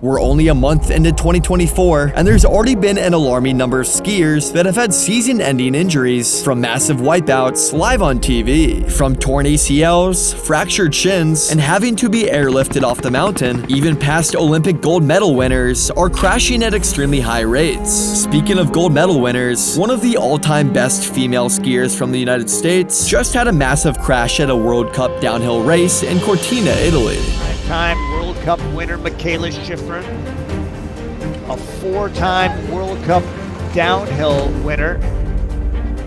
We're only a month into 2024, and there's already been an alarming number of skiers that have had season-ending injuries from massive wipeouts live on TV. From torn ACLs, fractured shins, and having to be airlifted off the mountain, even past Olympic gold medal winners are crashing at extremely high rates. Speaking of gold medal winners, one of the all-time best female skiers from the United States just had a massive crash at a World Cup downhill race in Cortina, Italy. Time World Cup winner Michaela Schifrin, a four-time World Cup downhill winner,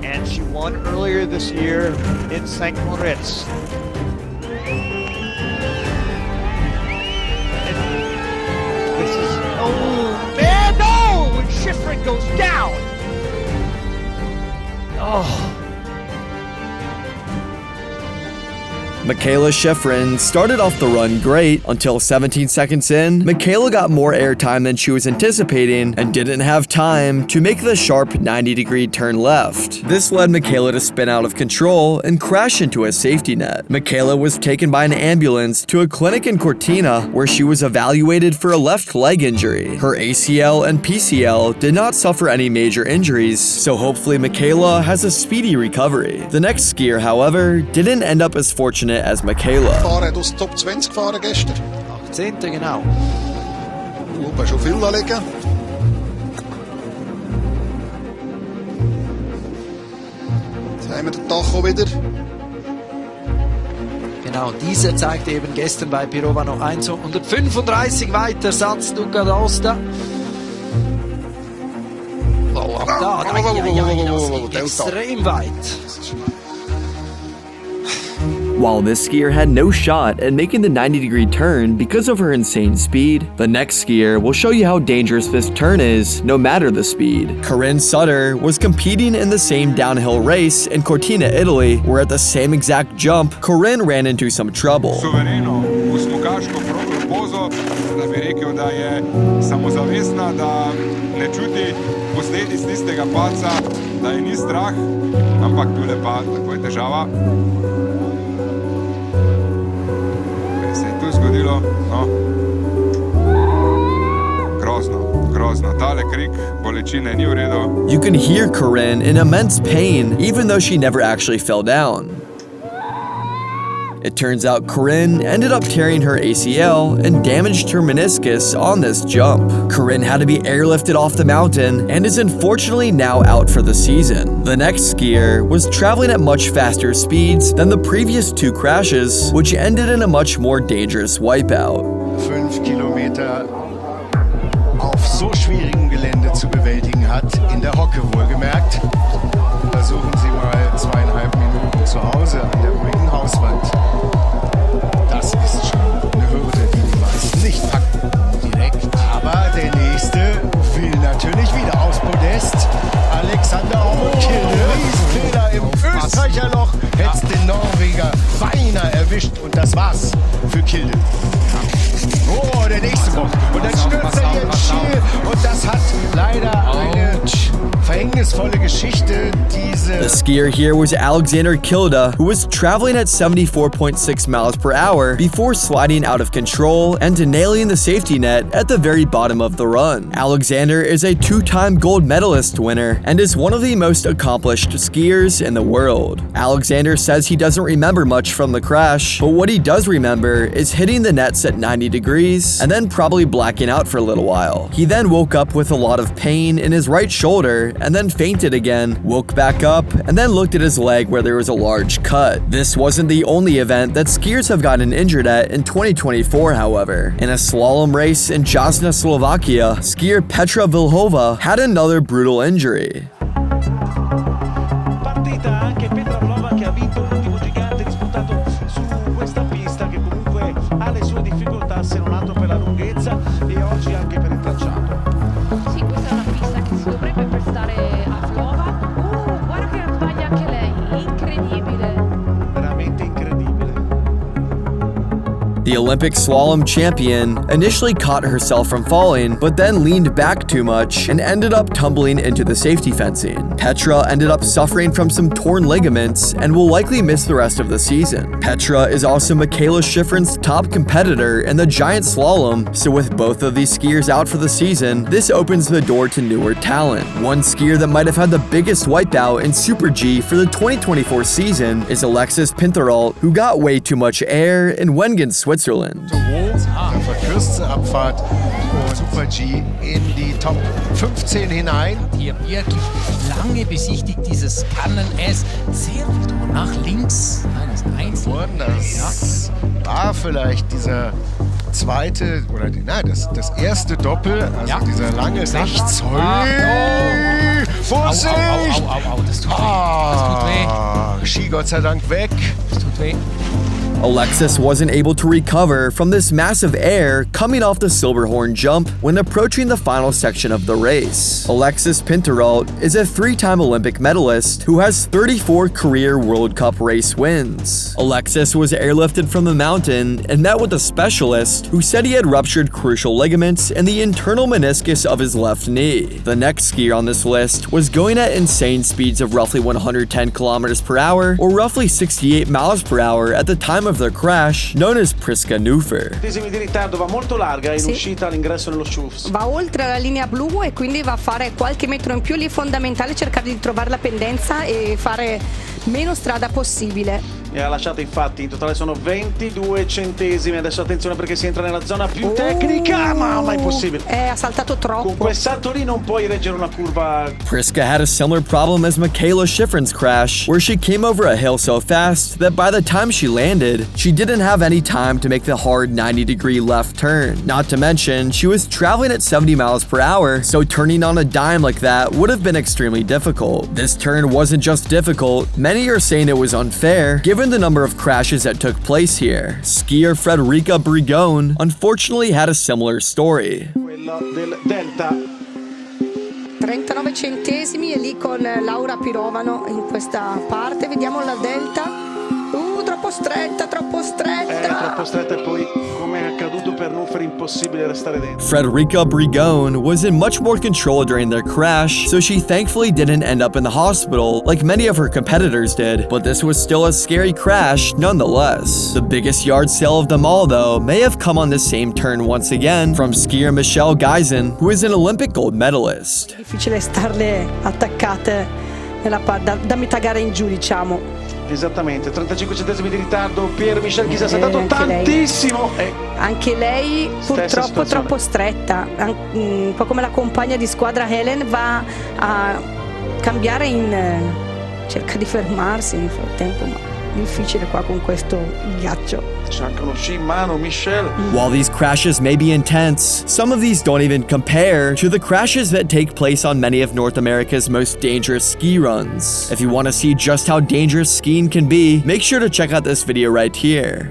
and she won earlier this year in St. Moritz. And this is, oh man, no! When Schifrin goes down! Oh. Michaela Schifrin started off the run great until 17 seconds in. Michaela got more airtime than she was anticipating and didn't have time to make the sharp 90-degree turn left. This led Michaela to spin out of control and crash into a safety net. Michaela was taken by an ambulance to a clinic in Cortina where she was evaluated for a left leg injury. Her ACL and PCL did not suffer any major injuries, so hopefully Michaela has a speedy recovery. The next skier, however, didn't end up as fortunate as Michaela. Fahrer hat aus Top 20 gefahren gestern. 18. genau. Oben schon viel anlegen. Jetzt haben wir den Tacho wieder. Genau, dieser zeigte eben gestern bei Pirova noch 135 weiter Satz Luca d'Aosta. Oh, ab da, das ging extrem weit. While this skier had no shot at making the 90-degree turn because of her insane speed, the next skier will show you how dangerous this turn is no matter the speed. Corinne Sutter was competing in the same downhill race in Cortina, Italy, where at the same exact jump, Corinne ran into some trouble. Suvereno, v smukaško pozo, da bi rekel, da je samozavestna, da ne čuti posledic tistega padca, da je ni strah, ampak tule pa tako je težava. Se je tu zgodilo, no, grozno, tale krik bolečine ni v redu. You can hear Corinne in immense pain, even though she never actually fell down. It turns out Corinne ended up tearing her ACL and damaged her meniscus on this jump. Corinne had to be airlifted off the mountain and is unfortunately now out for the season. The next skier was traveling at much faster speeds than the previous two crashes, which ended in a much more dangerous wipeout. 5 Kilometer auf so schwierigem Gelände zu bewältigen hat, in der Hocke wohlgemerkt. Versuchen Sie mal 2,5 Minuten zu Hause an der ruhigen Hauswand. Das ist schon eine Hürde, die die meisten nicht packen direkt. Aber der nächste will natürlich wieder aufs Podest. Alexander Kilde, Riesenfehler im Österreicherloch, hätt's den Norweger Weiner erwischt und das war's für Kilde. Oh, der nächste Bock. Und dann stürzt er hier ins Ziel und das hat leider eine verhängnisvolle Geschichte. The skier here was Alexander Kilde, who was traveling at 74.6 miles per hour before sliding out of control and nailing the safety net at the very bottom of the run. Alexander is a two-time gold medalist winner and is one of the most accomplished skiers in the world. Alexander says he doesn't remember much from the crash, but what he does remember is hitting the nets at 90 degrees and then probably blacking out for a little while. He then woke up with a lot of pain in his right shoulder and then fainted again, woke back up, and then looked at his leg where there was a large cut. This wasn't the only event that skiers have gotten injured at in 2024, however. In a slalom race in Jasna, Slovakia, skier Petra Vlhova had another brutal injury. The Olympic slalom champion, initially caught herself from falling, but then leaned back too much and ended up tumbling into the safety fencing. Petra ended up suffering from some torn ligaments and will likely miss the rest of the season. Petra is also Michaela Schifrin's top competitor in the giant slalom, so with both of these skiers out for the season, this opens the door to newer talent. One skier that might have had the biggest wipeout in Super G for the 2024 season is Alexis Pinterol, who got way too much air in Wengen, Switzerland. Verkürzte Abfahrt und Super G in die Top 15 hinein. Hier wirklich lange besichtigt dieses Kannen. Es sehr viel nach links. Nein, das ist einzeln. Und das war vielleicht dieser zweite, oder das erste Doppel, also dieser lange Rechts. Vorsicht! Au, das tut weh. Das tut weh. Ski Gott sei Dank weg. Das tut weh. Alexis wasn't able to recover from this massive air coming off the Silberhorn jump when approaching the final section of the race. Alexis Pinterol is a 3-time Olympic medalist who has 34 career World Cup race wins. Alexis was airlifted from the mountain and met with a specialist who said he had ruptured crucial ligaments in the internal meniscus of his left knee. The next skier on this list was going at insane speeds of roughly 110 kilometers per hour or roughly 68 miles per hour at the time of their crash, known as Priska Neufer. Centesimi di ritardo, va molto larga in uscita all'ingresso nello Schufs. Va oltre la linea blu e quindi va a fare qualche metro in più. Lì è fondamentale cercare di trovare la pendenza e fare meno strada possibile. E ha lasciato infatti, in totale sono 22 centesimi. Adesso attenzione perché si entra nella zona più tecnica, ma è impossibile. Ha saltato troppo. Con quel salto lì non puoi reggere una curva. Priska had a similar problem as Michaela Schifrin's crash, where she came over a hill so fast that by the time she landed, she didn't have any time to make the hard 90-degree left turn. Not to mention, she was traveling at 70 miles per hour, so turning on a dime like that would have been extremely difficult. This turn wasn't just difficult, many are saying it was unfair, given the number of crashes that took place here. Skier Frederica Brigone unfortunately had a similar story. Quello del Delta. 39 centesimi e lì con Laura Pirovano in questa parte. Vediamo la Delta. Troppo stretta, troppo stretta. Troppo stretta e poi, come è accaduto per Neufer, impossibile restare dentro. Frederica Brigone was in much more control during their crash, so she thankfully didn't end up in the hospital like many of her competitors did, but this was still a scary crash nonetheless. The biggest yard sale of them all, though, may have come on this same turn once again from skier Michelle Geisen, who is an Olympic gold medalist. Difficile starle attaccate da metà gara in giù, diciamo. Esattamente, 35 centesimi di ritardo per Michelle Geisen, ha saltato tantissimo. Anche lei purtroppo troppo stretta, un po' come la compagna di squadra Helen va a cambiare cerca di fermarsi nel frattempo, ma difficile qua con questo ghiaccio. C'è anche uno sci in mano, Michelle. While these crashes may be intense, some of these don't even compare to the crashes that take place on many of North America's most dangerous ski runs. If you want to see just how dangerous skiing can be, make sure to check out this video right here.